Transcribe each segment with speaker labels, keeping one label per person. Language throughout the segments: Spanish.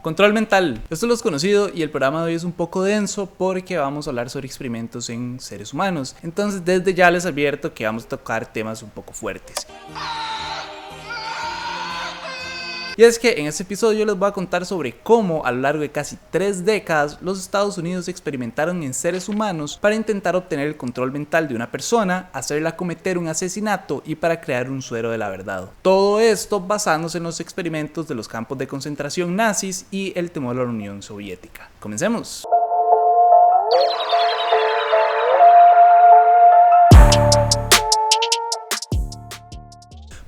Speaker 1: Control mental. Esto lo es conocido y el programa de hoy es un poco denso porque vamos a hablar sobre experimentos en seres humanos. Entonces desde ya les advierto que vamos a tocar temas un poco fuertes. Y es que en este episodio les voy a contar sobre cómo a lo largo de casi 3 décadas los Estados Unidos experimentaron en seres humanos para intentar obtener el control mental de una persona, hacerla cometer un asesinato y para crear un suero de la verdad. Todo esto basándose en los experimentos de los campos de concentración nazis y el temor a la Unión Soviética. Comencemos.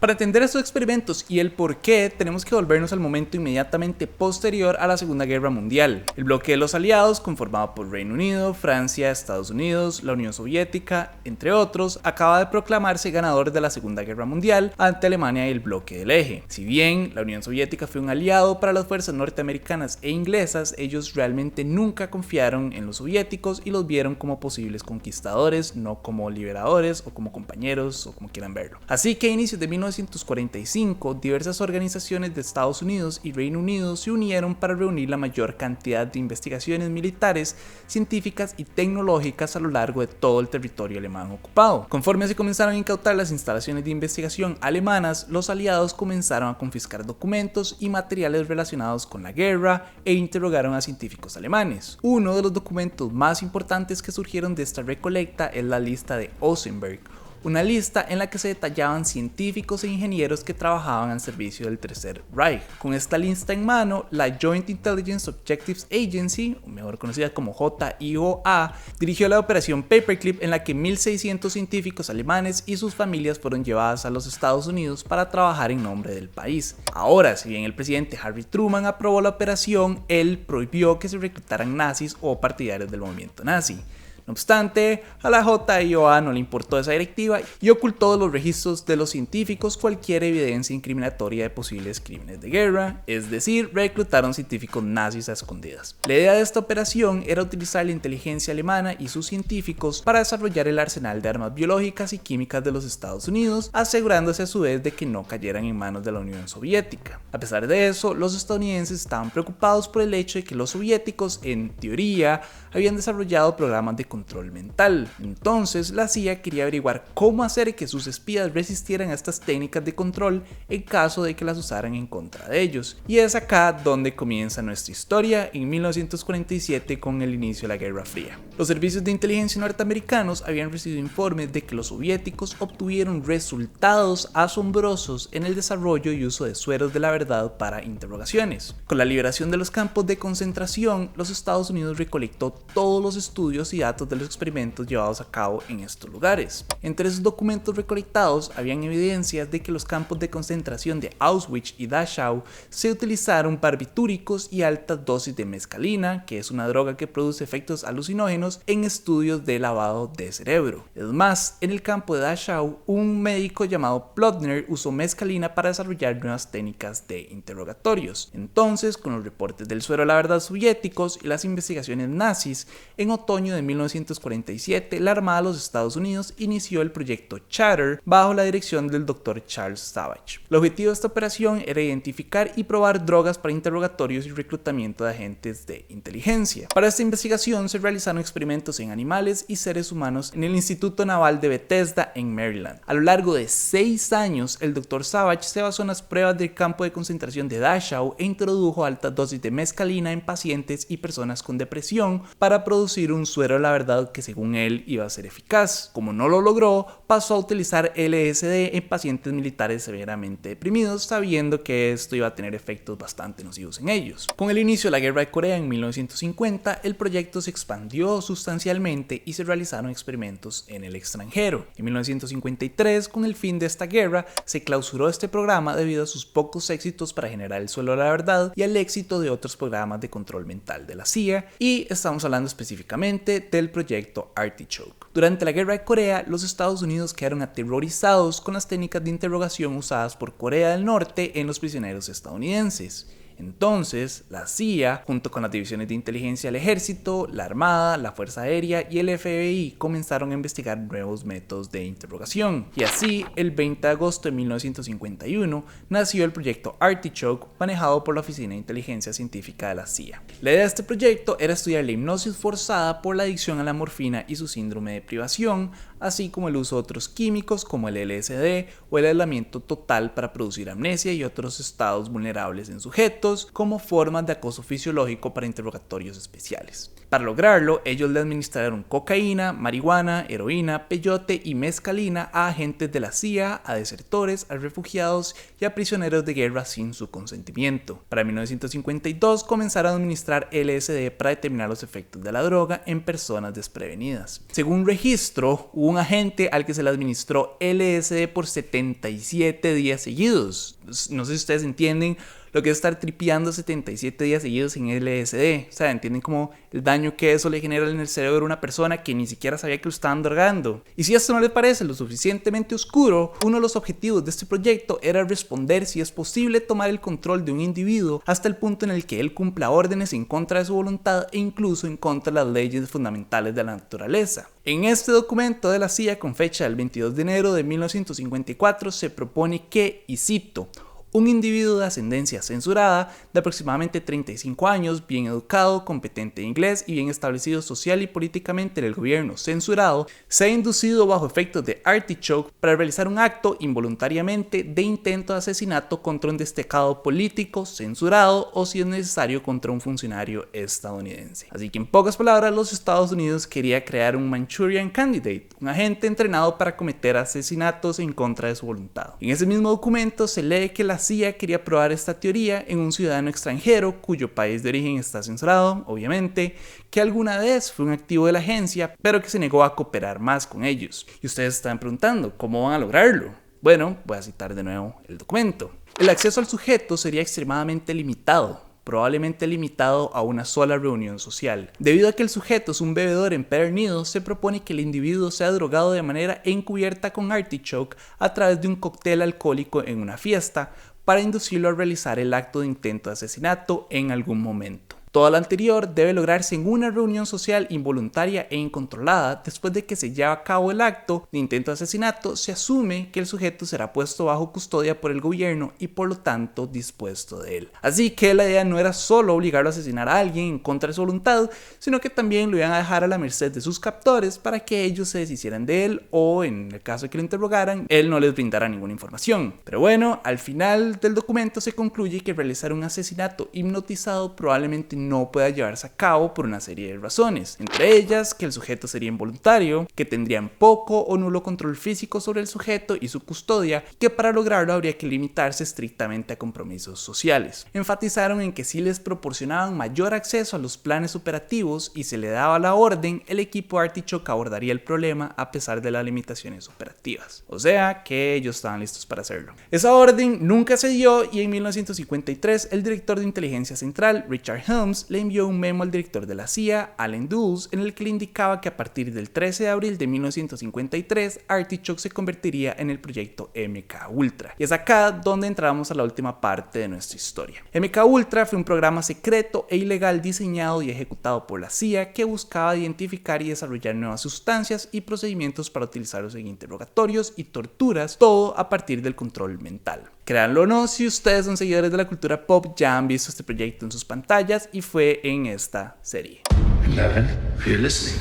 Speaker 1: Para entender estos experimentos y el por qué, tenemos que volvernos al momento inmediatamente posterior a la Segunda Guerra Mundial. El bloque de los aliados, conformado por Reino Unido, Francia, Estados Unidos, la Unión Soviética, entre otros, acaba de proclamarse ganador de la Segunda Guerra Mundial ante Alemania y el bloque del Eje. Si bien la Unión Soviética fue un aliado para las fuerzas norteamericanas e inglesas, ellos realmente nunca confiaron en los soviéticos y los vieron como posibles conquistadores, no como liberadores o como compañeros o como quieran verlo. Así que a inicios de 1945, diversas organizaciones de Estados Unidos y Reino Unido se unieron para reunir la mayor cantidad de investigaciones militares, científicas y tecnológicas a lo largo de todo el territorio alemán ocupado. Conforme se comenzaron a incautar las instalaciones de investigación alemanas, los aliados comenzaron a confiscar documentos y materiales relacionados con la guerra e interrogaron a científicos alemanes. Uno de los documentos más importantes que surgieron de esta recolecta es la lista de Osenberg, una lista en la que se detallaban científicos e ingenieros que trabajaban al servicio del Tercer Reich. Con esta lista en mano, la Joint Intelligence Objectives Agency, o mejor conocida como JIOA, dirigió la operación Paperclip, en la que 1.600 científicos alemanes y sus familias fueron llevadas a los Estados Unidos para trabajar en nombre del país. Ahora, si bien el presidente Harry Truman aprobó la operación, él prohibió que se reclutaran nazis o partidarios del movimiento nazi. No obstante, a la JIOA no le importó esa directiva y ocultó de los registros de los científicos cualquier evidencia incriminatoria de posibles crímenes de guerra, es decir, reclutaron científicos nazis a escondidas. La idea de esta operación era utilizar la inteligencia alemana y sus científicos para desarrollar el arsenal de armas biológicas y químicas de los Estados Unidos, asegurándose a su vez de que no cayeran en manos de la Unión Soviética. A pesar de eso, los estadounidenses estaban preocupados por el hecho de que los soviéticos, en teoría, habían desarrollado programas de control mental. Entonces la CIA quería averiguar cómo hacer que sus espías resistieran a estas técnicas de control en caso de que las usaran en contra de ellos. Y es acá donde comienza nuestra historia, en 1947, con el inicio de la Guerra Fría. Los servicios de inteligencia norteamericanos habían recibido informes de que los soviéticos obtuvieron resultados asombrosos en el desarrollo y uso de sueros de la verdad para interrogaciones. Con la liberación de los campos de concentración, los Estados Unidos recolectó todos los estudios y datos de los experimentos llevados a cabo en estos lugares. Entre esos documentos recolectados habían evidencias de que los campos de concentración de Auschwitz y Dachau se utilizaron barbitúricos y altas dosis de mescalina, que es una droga que produce efectos alucinógenos, en estudios de lavado de cerebro. Es más, en el campo de Dachau, un médico llamado Plotner usó mescalina para desarrollar nuevas técnicas de interrogatorios. Entonces, con los reportes del suero de la verdad soviéticos y las investigaciones nazis, en otoño de 1947, la Armada de los Estados Unidos inició el proyecto Chatter bajo la dirección del Dr. Charles Savage. El objetivo de esta operación era identificar y probar drogas para interrogatorios y reclutamiento de agentes de inteligencia. Para esta investigación se realizaron experimentos en animales y seres humanos en el Instituto Naval de Bethesda en Maryland. A lo largo de 6 años, el Dr. Savage se basó en las pruebas del campo de concentración de Dachau e introdujo altas dosis de mescalina en pacientes y personas con depresión para producir un suero de la verdad que según él iba a ser eficaz. Como no lo logró, pasó a utilizar LSD en pacientes militares severamente deprimidos, sabiendo que esto iba a tener efectos bastante nocivos en ellos. Con el inicio de la Guerra de Corea en 1950, el proyecto se expandió sustancialmente y se realizaron experimentos en el extranjero. En 1953, con el fin de esta guerra, se clausuró este programa debido a sus pocos éxitos para generar el suero de la verdad y al éxito de otros programas de control mental de la CIA, y estamos hablando específicamente del proyecto Artichoke. Durante la Guerra de Corea, los Estados Unidos quedaron aterrorizados con las técnicas de interrogación usadas por Corea del Norte en los prisioneros estadounidenses. Entonces, la CIA, junto con las divisiones de inteligencia del ejército, la armada, la fuerza aérea y el FBI comenzaron a investigar nuevos métodos de interrogación. Y así, el 20 de agosto de 1951, nació el proyecto Artichoke, manejado por la Oficina de Inteligencia Científica de la CIA. La idea de este proyecto era estudiar la hipnosis forzada por la adicción a la morfina y su síndrome de privación, así como el uso de otros químicos como el LSD o el aislamiento total para producir amnesia y otros estados vulnerables en sujetos, como formas de acoso fisiológico para interrogatorios especiales. Para lograrlo, ellos le administraron cocaína, marihuana, heroína, peyote y mescalina a agentes de la CIA, a desertores, a refugiados y a prisioneros de guerra sin su consentimiento. Para 1952 comenzaron a administrar LSD para determinar los efectos de la droga en personas desprevenidas. Según registro, hubo un agente al que se le administró LSD por 77 días seguidos. No sé si ustedes entienden lo que es estar tripeando 77 días seguidos en LSD. O sea, entienden como el daño que eso le genera en el cerebro a una persona que ni siquiera sabía que lo estaban drogando. Y si esto no les parece lo suficientemente oscuro, uno de los objetivos de este proyecto era responder si es posible tomar el control de un individuo hasta el punto en el que él cumpla órdenes en contra de su voluntad e incluso en contra de las leyes fundamentales de la naturaleza. En este documento de la CIA con fecha del 22 de enero de 1954 se propone que, y cito, un individuo de ascendencia censurada, de aproximadamente 35 años, bien educado, competente en inglés y bien establecido social y políticamente en el gobierno censurado, sea inducido bajo efectos de Artichoke para realizar un acto involuntariamente de intento de asesinato contra un destacado político censurado o, si es necesario, contra un funcionario estadounidense. Así que, en pocas palabras, los Estados Unidos quería crear un Manchurian Candidate, un agente entrenado para cometer asesinatos en contra de su voluntad. En ese mismo documento se lee que la CIA quería probar esta teoría en un ciudadano extranjero cuyo país de origen está censurado, obviamente, que alguna vez fue un activo de la agencia, pero que se negó a cooperar más con ellos. Y ustedes están preguntando, ¿cómo van a lograrlo? Bueno, voy a citar de nuevo el documento. El acceso al sujeto sería extremadamente limitado, probablemente limitado a una sola reunión social. Debido a que el sujeto es un bebedor empedernido, se propone que el individuo sea drogado de manera encubierta con Artichoke a través de un cóctel alcohólico en una fiesta para inducirlo a realizar el acto de intento de asesinato en algún momento. Todo lo anterior debe lograrse en una reunión social involuntaria e incontrolada. Después de que se lleve a cabo el acto de intento de asesinato, se asume que el sujeto será puesto bajo custodia por el gobierno y por lo tanto dispuesto de él. Así que la idea no era solo obligarlo a asesinar a alguien en contra de su voluntad, sino que también lo iban a dejar a la merced de sus captores para que ellos se deshicieran de él o, en el caso de que lo interrogaran, él no les brindara ninguna información. Pero bueno, al final del documento se concluye que realizar un asesinato hipnotizado probablemente no pueda llevarse a cabo por una serie de razones, entre ellas que el sujeto sería involuntario, que tendrían poco o nulo control físico sobre el sujeto y su custodia, y que para lograrlo habría que limitarse estrictamente a compromisos sociales. Enfatizaron en que si les proporcionaban mayor acceso a los planes operativos y se le daba la orden, el equipo Artichoke abordaría el problema a pesar de las limitaciones operativas. O sea que ellos estaban listos para hacerlo. Esa orden nunca se dio y en 1953 el director de inteligencia central, Richard Helms, le envió un memo al director de la CIA, Allen Dulles, en el que le indicaba que a partir del 13 de abril de 1953, Artichoke se convertiría en el proyecto MKUltra. Y es acá donde entramos a la última parte de nuestra historia. MKUltra fue un programa secreto e ilegal diseñado y ejecutado por la CIA que buscaba identificar y desarrollar nuevas sustancias y procedimientos para utilizarlos en interrogatorios y torturas, todo a partir del control mental. Créanlo o no, si ustedes son seguidores de la cultura pop, ya han visto este proyecto en sus pantallas y fue en esta serie.
Speaker 2: 11, if you're listening.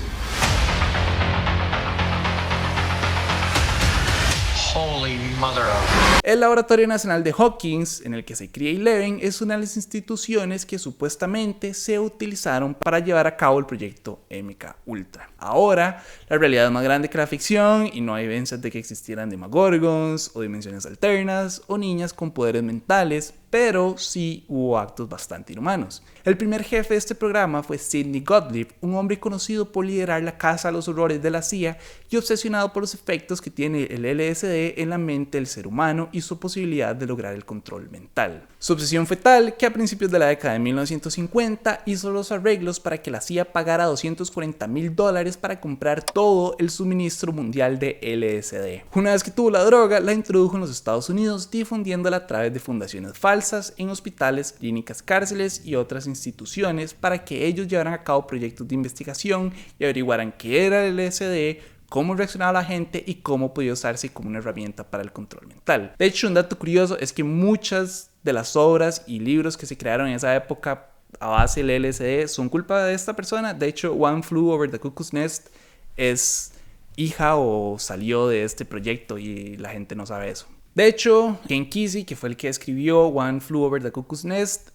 Speaker 2: Holy mother of...
Speaker 1: El Laboratorio Nacional de Hawkins, en el que se cría Eleven, es una de las instituciones que supuestamente se utilizaron para llevar a cabo el proyecto MKUltra. Ahora, la realidad es más grande que la ficción y no hay evidencias de que existieran demogorgons o dimensiones alternas o niñas con poderes mentales, pero sí hubo actos bastante inhumanos. El primer jefe de este programa fue Sidney Gottlieb, un hombre conocido por liderar la Casa de los Horrores de la CIA y obsesionado por los efectos que tiene el LSD en la mente del ser humano y su posibilidad de lograr el control mental. Su obsesión fue tal que a principios de la década de 1950 hizo los arreglos para que la CIA pagara $240,000 para comprar todo el suministro mundial de LSD. Una vez que tuvo la droga, la introdujo en los Estados Unidos difundiéndola a través de fundaciones falsas falsas en hospitales, clínicas, cárceles y otras instituciones para que ellos llevaran a cabo proyectos de investigación y averiguaran qué era el LSD, cómo reaccionaba la gente y cómo podía usarse como una herramienta para el control mental. De hecho, un dato curioso es que muchas de las obras y libros que se crearon en esa época a base del LSD son culpa de esta persona. De hecho, One Flew Over the Cuckoo's Nest es hija o salió de este proyecto y la gente no sabe eso. De hecho, Ken Kesey, que fue el que escribió One Flew Over the Cuckoo's Nest,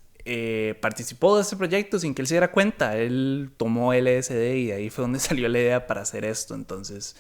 Speaker 1: participó de este proyecto sin que él se diera cuenta. Él tomó LSD y de ahí fue donde salió la idea para hacer esto. Entonces,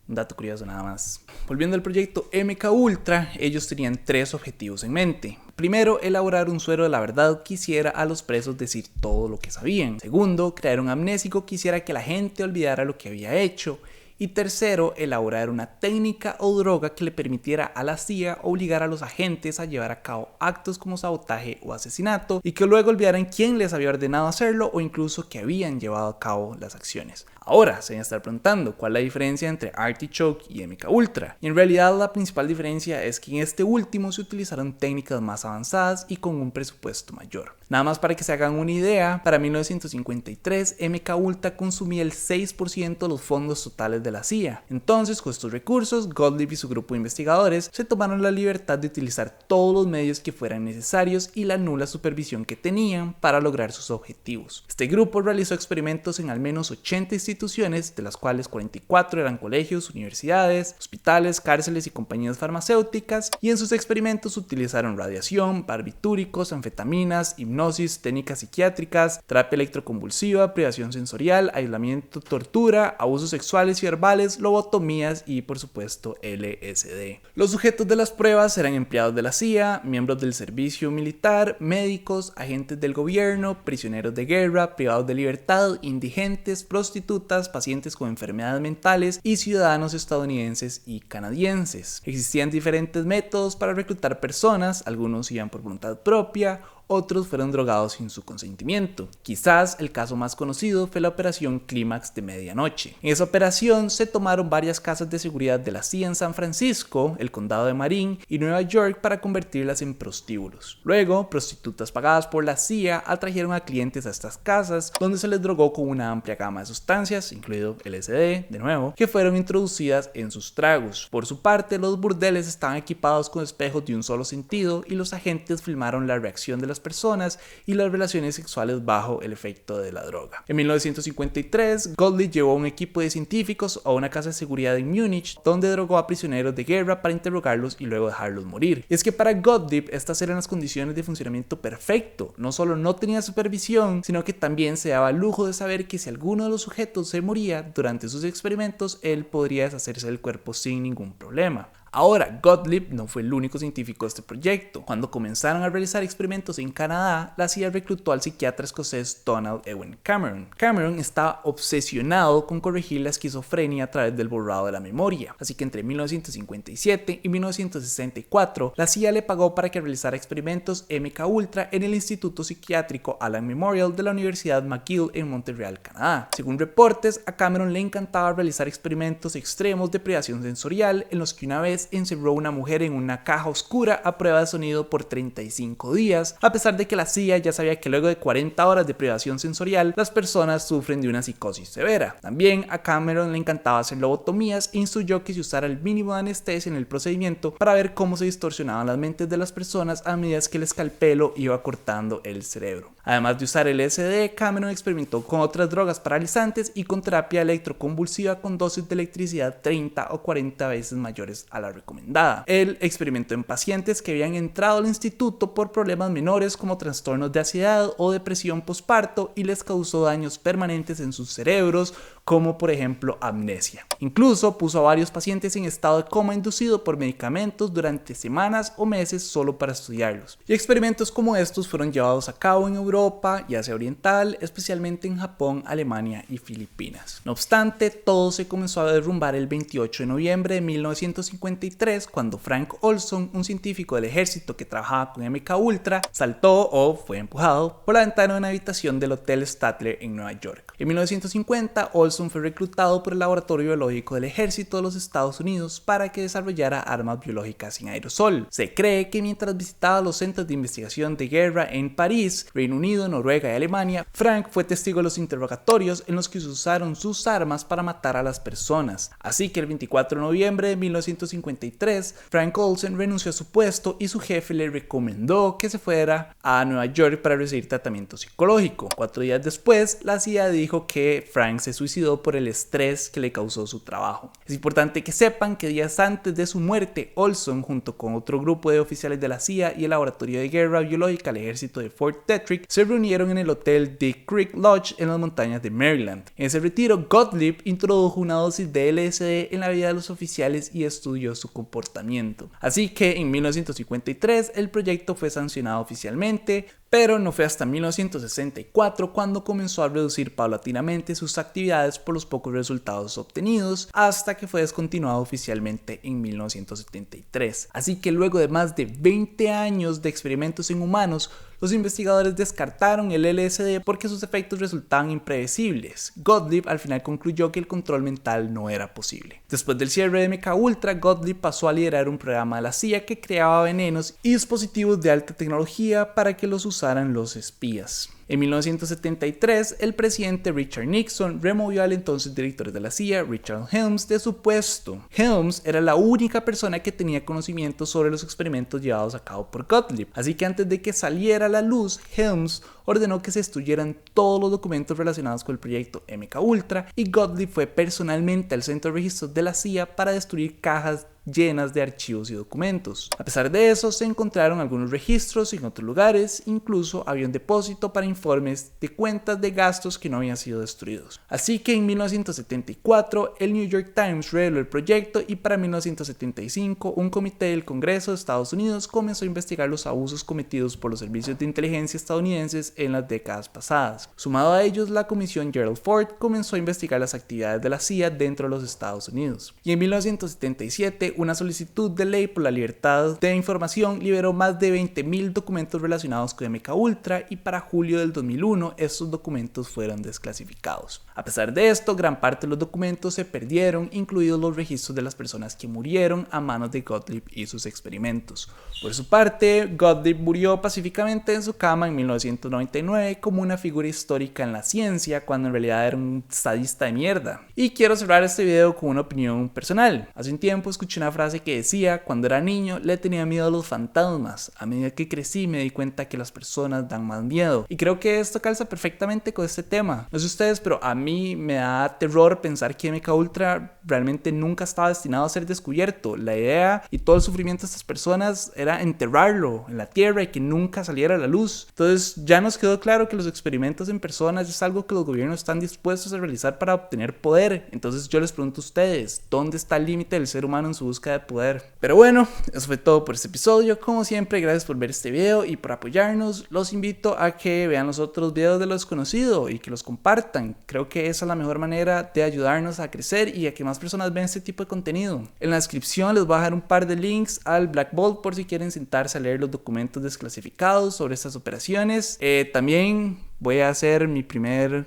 Speaker 1: un dato curioso nada más. Volviendo al proyecto MK Ultra, ellos tenían 3 objetivos en mente. Primero, elaborar un suero de la verdad que hiciera a los presos decir todo lo que sabían. Segundo, crear un amnésico que hiciera que la gente olvidara lo que había hecho. Y tercero, elaborar una técnica o droga que le permitiera a la CIA obligar a los agentes a llevar a cabo actos como sabotaje o asesinato y que luego olvidaran quién les había ordenado hacerlo o incluso que habían llevado a cabo las acciones. Ahora se van a estar preguntando cuál es la diferencia entre Artichoke y MK Ultra. Y en realidad la principal diferencia es que en este último se utilizaron técnicas más avanzadas y con un presupuesto mayor. Nada más para que se hagan una idea, para 1953 MK Ultra consumía el 6% de los fondos totales de la CIA. Entonces, con estos recursos, Gottlieb y su grupo de investigadores se tomaron la libertad de utilizar todos los medios que fueran necesarios y la nula supervisión que tenían para lograr sus objetivos. Este grupo realizó experimentos en al menos 80 instituciones, de las cuales 44 eran colegios, universidades, hospitales, cárceles y compañías farmacéuticas, y en sus experimentos utilizaron radiación, barbitúricos, anfetaminas, hipnosis, técnicas psiquiátricas, terapia electroconvulsiva, privación sensorial, aislamiento, tortura, abusos sexuales y verbales, lobotomías y por supuesto LSD. Los sujetos de las pruebas eran empleados de la CIA, miembros del servicio militar, médicos, agentes del gobierno, prisioneros de guerra, privados de libertad, indigentes, prostitutas, pacientes con enfermedades mentales y ciudadanos estadounidenses y canadienses. Existían diferentes métodos para reclutar personas, algunos iban por voluntad propia, otros fueron drogados sin su consentimiento. Quizás el caso más conocido fue la operación Clímax de medianoche. En esa operación se tomaron varias casas de seguridad de la CIA en San Francisco, el condado de Marin y Nueva York para convertirlas en prostíbulos. Luego, prostitutas pagadas por la CIA atrajeron a clientes a estas casas, donde se les drogó con una amplia gama de sustancias, incluido LSD, de nuevo, que fueron introducidas en sus tragos. Por su parte, los burdeles estaban equipados con espejos de un solo sentido y los agentes filmaron la reacción de las personas y las relaciones sexuales bajo el efecto de la droga. En 1953, Gottlieb llevó a un equipo de científicos a una casa de seguridad en Múnich, donde drogó a prisioneros de guerra para interrogarlos y luego dejarlos morir. Y es que para Gottlieb estas eran las condiciones de funcionamiento perfecto. No solo no tenía supervisión, sino que también se daba el lujo de saber que si alguno de los sujetos se moría durante sus experimentos, él podría deshacerse del cuerpo sin ningún problema. Ahora, Gottlieb no fue el único científico de este proyecto. Cuando comenzaron a realizar experimentos en Canadá, la CIA reclutó al psiquiatra escocés Donald Ewen Cameron. Cameron estaba obsesionado con corregir la esquizofrenia a través del borrado de la memoria, así que entre 1957 y 1964, la CIA le pagó para que realizara experimentos MK Ultra en el Instituto Psiquiátrico Allen Memorial de la Universidad McGill en Montreal, Canadá. Según reportes, a Cameron le encantaba realizar experimentos extremos de privación sensorial en los que una vez encerró a una mujer en una caja oscura a prueba de sonido por 35 días, a pesar de que la CIA ya sabía que luego de 40 horas de privación sensorial, las personas sufren de una psicosis severa. También a Cameron le encantaba hacer lobotomías e instruyó que se usara el mínimo de anestesia en el procedimiento para ver cómo se distorsionaban las mentes de las personas a medida que el escalpelo iba cortando el cerebro. Además de usar el LSD, Cameron experimentó con otras drogas paralizantes y con terapia electroconvulsiva con dosis de electricidad 30 o 40 veces mayores a la recomendada. Él experimentó en pacientes que habían entrado al instituto por problemas menores como trastornos de ansiedad o depresión posparto y les causó daños permanentes en sus cerebros, como por ejemplo amnesia. Incluso puso a varios pacientes en estado de coma inducido por medicamentos durante semanas o meses solo para estudiarlos. Y experimentos como estos fueron llevados a cabo en Europa Europa y Asia Oriental, especialmente en Japón, Alemania y Filipinas. No obstante, todo se comenzó a derrumbar el 28 de noviembre de 1953 cuando Frank Olson, un científico del ejército que trabajaba con MK Ultra, saltó o fue empujado por la ventana de una habitación del Hotel Statler en Nueva York. En 1950, Olson fue reclutado por el Laboratorio Biológico del Ejército de los Estados Unidos para que desarrollara armas biológicas sin aerosol. Se cree que mientras visitaba los centros de investigación de guerra en París, Reino Unido, Noruega y Alemania, Frank fue testigo de los interrogatorios en los que se usaron sus armas para matar a las personas. Así que el 24 de noviembre de 1953, Frank Olson renunció a su puesto y su jefe le recomendó que se fuera a Nueva York para recibir tratamiento psicológico. 4 días después, la CIA dijo que Frank se suicidó por el estrés que le causó su trabajo. Es importante que sepan que días antes de su muerte, Olson, junto con otro grupo de oficiales de la CIA y el Laboratorio de Guerra Biológica del Ejército de Fort Detrick, se reunieron en el Hotel Dick Creek Lodge en las montañas de Maryland. En ese retiro, Gottlieb introdujo una dosis de LSD en la vida de los oficiales y estudió su comportamiento. Así que en 1953 el proyecto fue sancionado oficialmente, pero no fue hasta 1964 cuando comenzó a reducir paulatinamente sus actividades por los pocos resultados obtenidos, hasta que fue descontinuado oficialmente en 1973. Así que luego de más de 20 años de experimentos en humanos, los investigadores descartaron el LSD porque sus efectos resultaban impredecibles. Gottlieb al final concluyó que el control mental no era posible. Después del cierre de MK Ultra, Gottlieb pasó a liderar un programa de la CIA que creaba venenos y dispositivos de alta tecnología para que los usaran los espías. En 1973, el presidente Richard Nixon removió al entonces director de la CIA, Richard Helms, de su puesto. Helms era la única persona que tenía conocimiento sobre los experimentos llevados a cabo por Gottlieb, así que antes de que saliera a la luz, Helms ordenó que se destruyeran todos los documentos relacionados con el proyecto MK Ultra y Gottlieb fue personalmente al centro de registros de la CIA para destruir cajas llenas de archivos y documentos. A pesar de eso, se encontraron algunos registros en otros lugares, incluso había un depósito para informes de cuentas de gastos que no habían sido destruidos. Así que en 1974, el New York Times reveló el proyecto y para 1975, un comité del Congreso de Estados Unidos comenzó a investigar los abusos cometidos por los servicios de inteligencia estadounidenses en las décadas pasadas. Sumado a ellos, la comisión Gerald Ford comenzó a investigar las actividades de la CIA dentro de los Estados Unidos. Y en 1977, una solicitud de ley por la libertad de información liberó más de 20.000 documentos relacionados con MK Ultra y para julio del 2001 estos documentos fueron desclasificados. A pesar de esto, gran parte de los documentos se perdieron, incluidos los registros de las personas que murieron a manos de Gottlieb y sus experimentos. Por su parte, Gottlieb murió pacíficamente en su cama en 1999 como una figura histórica en la ciencia, cuando en realidad era un sadista de mierda. Y quiero cerrar este video con una opinión personal. Hace un tiempo escuché una frase que decía: cuando era niño le tenía miedo a los fantasmas, a medida que crecí me di cuenta que las personas dan más miedo. Y creo que esto calza perfectamente con este tema. No sé ustedes, pero a mí me da terror pensar que MK Ultra realmente nunca estaba destinado a ser descubierto. La idea y todo el sufrimiento de estas personas era enterrarlo en la tierra y que nunca saliera a la luz. Entonces ya nos quedó claro que los experimentos en personas es algo que los gobiernos están dispuestos a realizar para obtener poder. Entonces yo les pregunto a ustedes, ¿dónde está el límite del ser humano en su búsqueda de poder? Pero bueno, eso fue todo por este episodio. Como siempre, gracias por ver este video y por apoyarnos. Los invito a que vean los otros videos de Lo Desconocido y que los compartan. Creo que esa es la mejor manera de ayudarnos a crecer y a que más personas vean este tipo de contenido. En la descripción les voy a dejar un par de links al Black Vault por si quieren sentarse a leer los documentos desclasificados sobre estas operaciones. También voy a hacer mi primer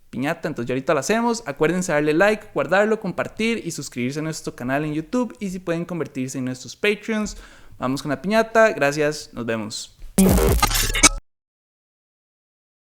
Speaker 1: piñata, entonces ya ahorita lo hacemos. Acuérdense darle like, guardarlo, compartir y suscribirse a nuestro canal en YouTube, y si pueden convertirse en nuestros Patreons. Vamos con la piñata, gracias, nos vemos.